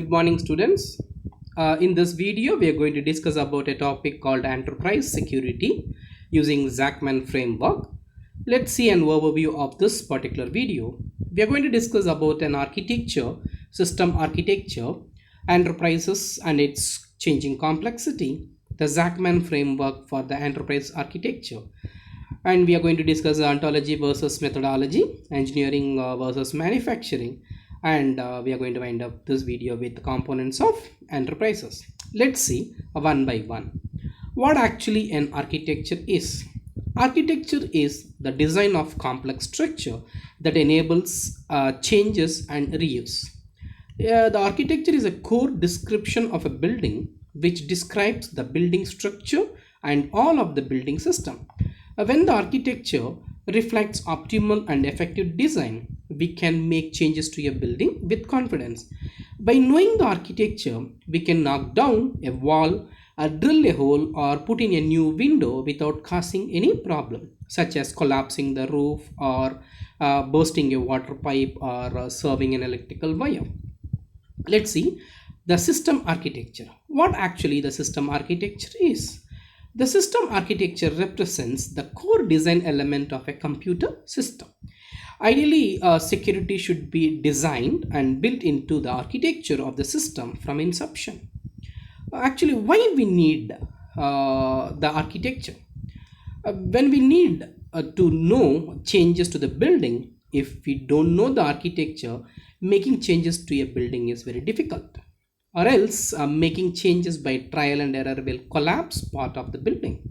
Good morning, students. In this video, we are going to discuss about a topic called enterprise security using Zachman Framework. Let's see an overview of this particular video. We are going to discuss about an architecture, system architecture, enterprises and its changing complexity, the Zachman Framework for the enterprise architecture. And we are going to discuss ontology versus methodology, engineering versus manufacturing, and we are going to wind up this video with the components of enterprises. Let's see one by one what actually an architecture is. Architecture is the design of complex structure that enables changes and reuse. The architecture is a core description of a building which describes the building structure and all of the building system. When the architecture reflects optimal and effective design, we can make changes to a building with confidence. By knowing the architecture, we can knock down a wall, drill a hole, or put in a new window without causing any problem, such as collapsing the roof or bursting a water pipe or serving an electrical wire. Let's see the system architecture. What actually the system architecture is? The system architecture represents the core design element of a computer system. Ideally, security should be designed and built into the architecture of the system from inception. Actually, why we need the architecture? When we need to know changes to the building, if we don't know the architecture, making changes to a building is very difficult, or else making changes by trial and error will collapse part of the building.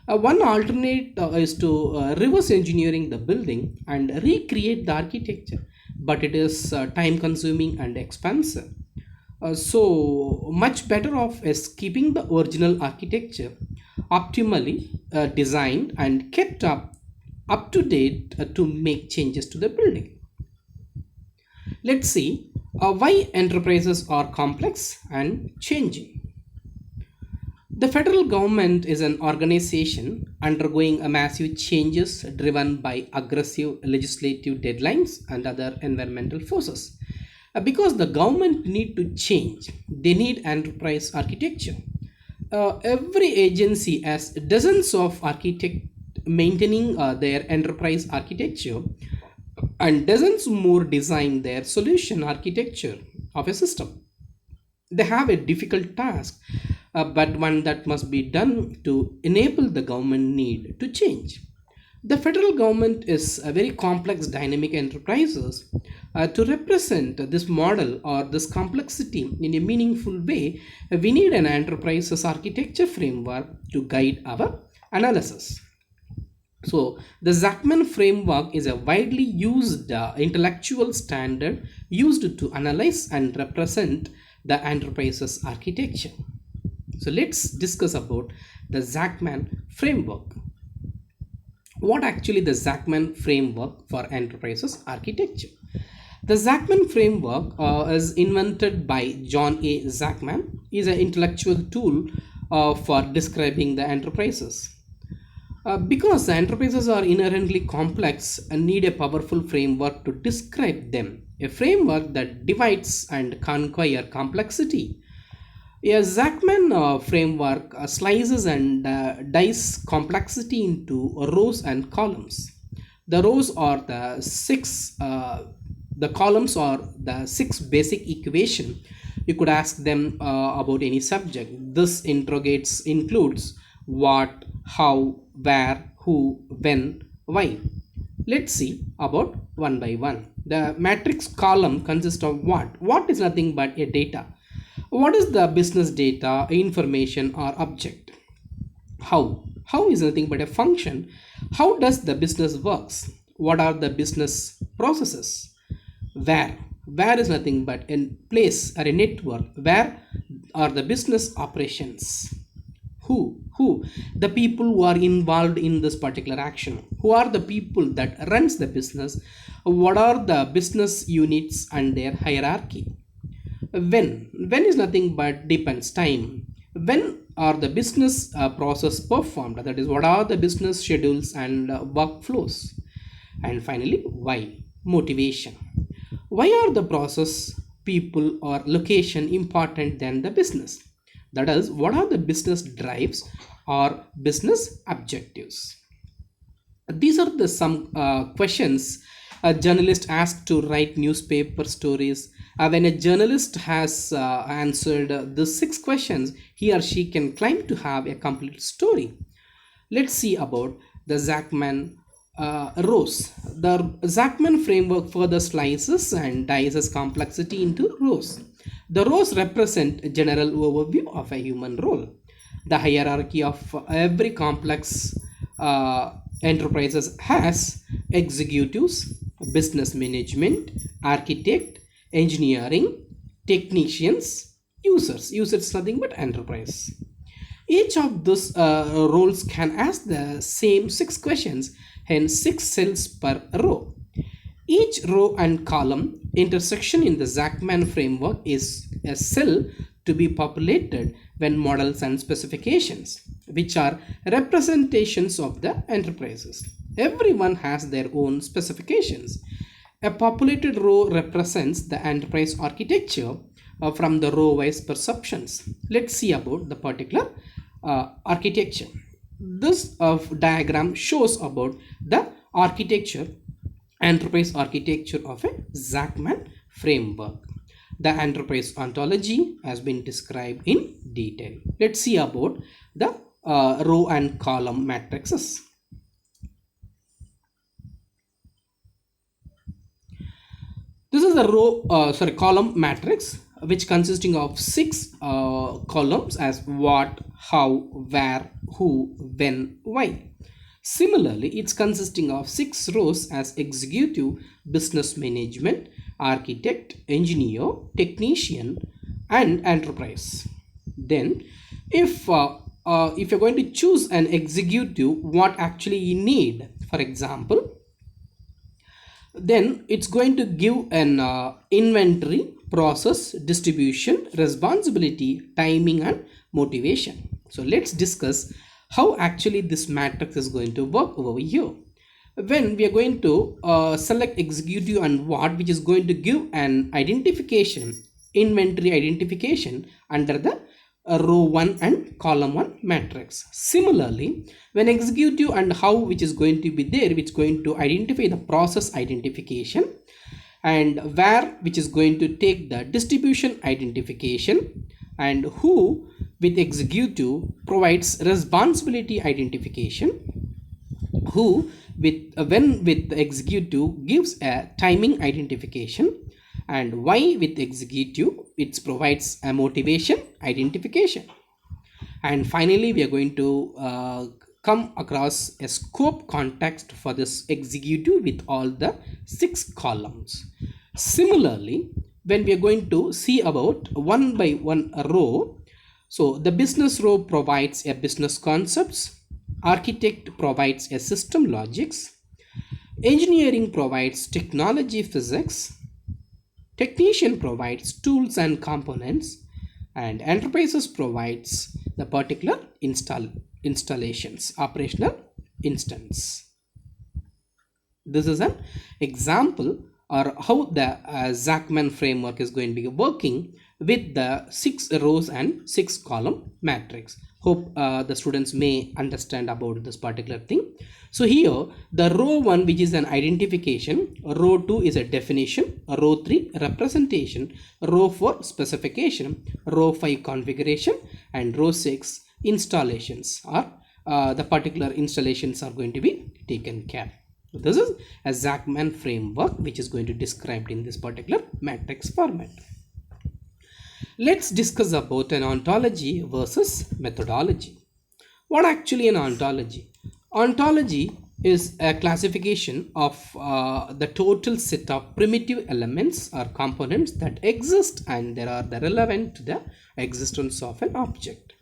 One alternate is to reverse engineering the building and recreate the architecture, but it is time consuming and expensive. So much better off is keeping the original architecture optimally designed and kept up to date to make changes to the building. Let's see why enterprises are complex and changing. The federal government is an organization undergoing a massive changes driven by aggressive legislative deadlines and other environmental forces. Because the government need to change, they need enterprise architecture. Every agency has dozens of architects maintaining their enterprise architecture and dozens more design their solution architecture of a system. They have a difficult task, but one that must be done to enable the government need to change. The federal government is a very complex dynamic enterprises. To represent this model or this complexity in a meaningful way, we need an enterprises architecture framework to guide our analysis. So the Zachman framework is a widely used intellectual standard used to analyze and represent the enterprise's architecture. So let's discuss about the Zachman framework. What actually the Zachman framework for enterprises architecture? The Zachman framework is invented by John A. Zachman. Is an intellectual tool for describing the enterprises. Because the enterprises are inherently complex and need a powerful framework to describe them, a framework that divides and conquer complexity. A Zachman framework slices and dice complexity into rows and columns. The rows are the columns are the six basic equation. You could ask them about any subject. This includes what, how, where, who, when, why. Let's see about one by one. The matrix column consists of what? What is nothing but a data. What is the business data, information or object? How? How is nothing but a function. How does the business works? What are the business processes? Where? Where is nothing but a place or a network. Where are the business operations? Who? The people who are involved in this particular action. Who are the people that runs the business? What are the business units and their hierarchy? When is nothing but depends time. When are the business process performed? That is, what are the business schedules and workflows? And finally, why? Motivation. Why are the process people, or location important than the business? That is, what are the business drives or business objectives? These are the some questions a journalist asked to write newspaper stories. When a journalist has answered the six questions, he or she can claim to have a complete story. Let's see about the Zachman rows. The Zachman framework further slices and dices complexity into rows. The rows represent a general overview of a human role. The hierarchy of every complex enterprises has executives, business management, architect, engineering, technicians, users. Users is nothing but enterprise. Each of those roles can ask the same six questions, hence six cells per row. Each row and column intersection in the Zachman framework is a cell to be populated when models and specifications, which are representations of the enterprises. Everyone has their own specifications. A populated row represents the enterprise architecture from the row-wise perceptions. Let's see about the particular architecture. This diagram shows about the architecture, enterprise architecture of a Zachman framework. The enterprise ontology has been described in detail. Let's see about the row and column matrices. This is the column matrix, which consisting of six columns as what, how, where, who, when, why. Similarly, it's consisting of six rows as executive, business management, architect, engineer, technician, and enterprise. Then, if you're going to choose an executive, what actually you need, for example, then it's going to give an inventory, process, distribution, responsibility, timing, and motivation. So let's discuss how actually this matrix is going to work over here. When we are going to select executive and what, which is going to give an identification, inventory identification under the row 1 and column 1 matrix. Similarly, when executive and how, which is going to be there, which is going to identify the process identification, and where, which is going to take the distribution identification, and who with executive provides responsibility identification, who with when with the executive gives a timing identification, and why with executive it provides a motivation identification. And finally, we are going to come across a scope context for this executive with all the six columns. Similarly, when we are going to see about one by one row, so the business row provides a business concepts, architect provides a system logics, engineering provides technology physics, technician provides tools and components, and enterprises provides the particular installations, operational instance. This is an example or how the Zachman framework is going to be working with the six rows and six column matrix. Hope the students may understand about this particular thing. So here the row 1, which is an identification, row 2 is a definition, row 3 representation, row 4 specification, row 5 configuration, and row 6 installations, or the particular installations are going to be taken care. This is a Zachman framework which is going to described in this particular matrix format. Let's discuss about an ontology versus methodology. What actually an ontology? Ontology is a classification of the total set of primitive elements or components that exist and they are relevant to the existence of an object.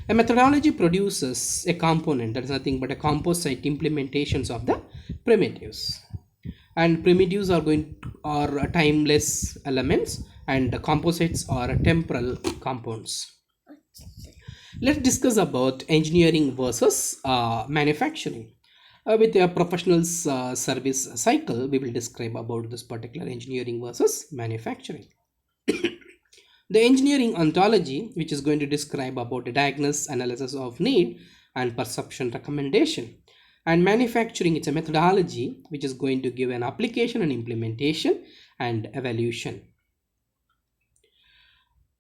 A methodology produces a component that is nothing but a composite implementations of the primitives. And primitives are timeless elements, and the composites are temporal compounds. Let's discuss about engineering versus manufacturing. With a professional's service cycle, we will describe about this particular engineering versus manufacturing. The engineering ontology, which is going to describe about the diagnosis, analysis of need and perception recommendation. And manufacturing, it's a methodology which is going to give an application and implementation and evaluation.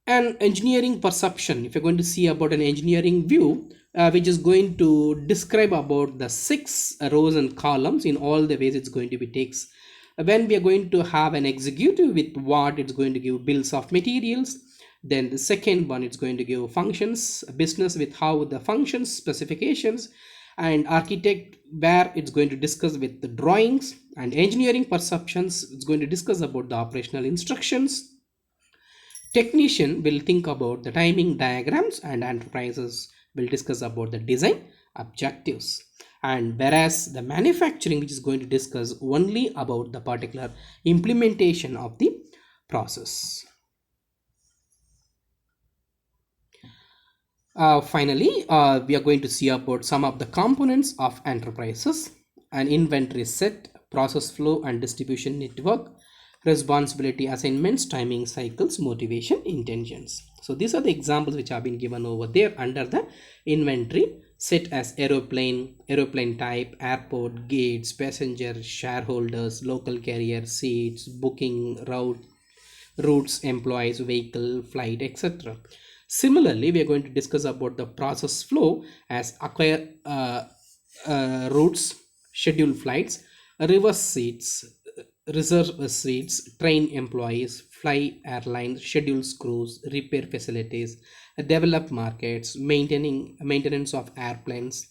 And engineering perception, if you're going to see about an engineering view, which is going to describe about the 6 rows and columns in all the ways it's going to be takes. When we are going to have an executive with what it's going to give bills of materials, then the second one it's going to give functions business with how the functions specifications, and architect where it's going to discuss with the drawings, and engineering perceptions it's going to discuss about the operational instructions. Technician will think about the timing diagrams, and enterprises will discuss about the design objectives. And whereas the manufacturing, which is going to discuss only about the particular implementation of the process. Finally, we are going to see about some of the components of enterprises: an inventory set, process flow and distribution network, responsibility assignments, timing cycles, motivation, intentions. So these are the examples which have been given over there under the inventory set as aeroplane type, airport, gates, passenger, shareholders, local carrier, seats, booking, routes, employees, vehicle, flight, etc. Similarly, we are going to discuss about the process flow as acquire routes, schedule flights, reverse seats, reserve seats, train employees, fly airlines, schedule crews, repair facilities, develop markets, maintenance of airplanes,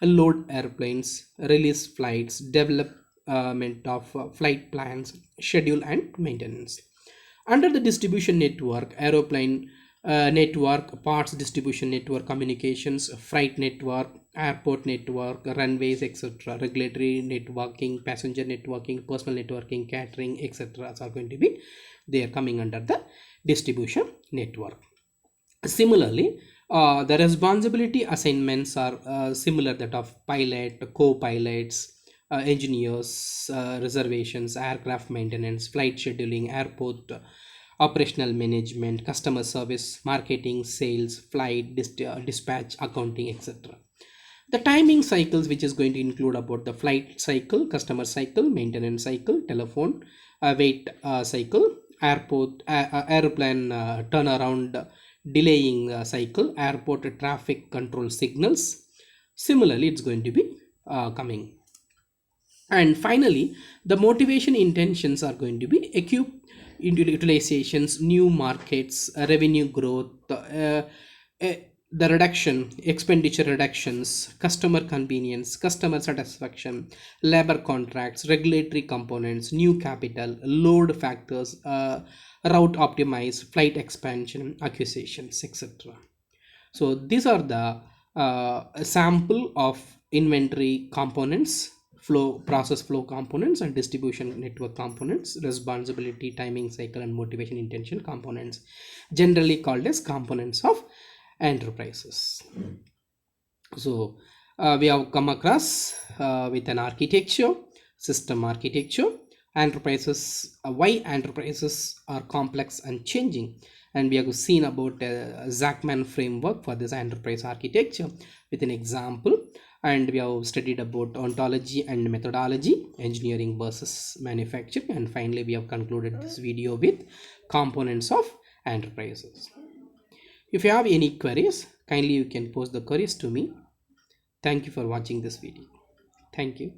load airplanes, release flights, development of flight plans, schedule and maintenance. Under the distribution network, aeroplane network, parts distribution network, communications, freight network, airport network, runways, etc., regulatory networking, passenger networking, personal networking, catering, etc. are going to be they are coming under the distribution network. Similarly, the responsibility assignments are similar that of pilot, co-pilots, engineers, reservations, aircraft maintenance, flight scheduling, airport operational management, customer service, marketing, sales, flight, dispatch, accounting, etc. The timing cycles, which is going to include about the flight cycle, customer cycle, maintenance cycle, telephone, wait cycle, airplane turnaround, delaying cycle, airport traffic control signals. Similarly, it's going to be coming. And finally, the motivation intentions are going to be equip utilizations, new markets, revenue growth, the reduction, expenditure reductions, customer convenience, customer satisfaction, labor contracts, regulatory components, new capital, load factors, route optimize, flight expansion, acquisitions, etc. So these are the sample of inventory components, flow process flow components, and distribution network components, responsibility, timing cycle, and motivation intention components, generally called as components of enterprises. So we have come across with an architecture, system architecture, enterprises, why enterprises are complex and changing, and we have seen about Zachman framework for this enterprise architecture with an example, and we have studied about ontology and methodology, engineering versus manufacturing, and finally we have concluded this video with components of enterprises. If you have any queries, kindly you can post the queries to me. Thank you for watching this video. Thank you.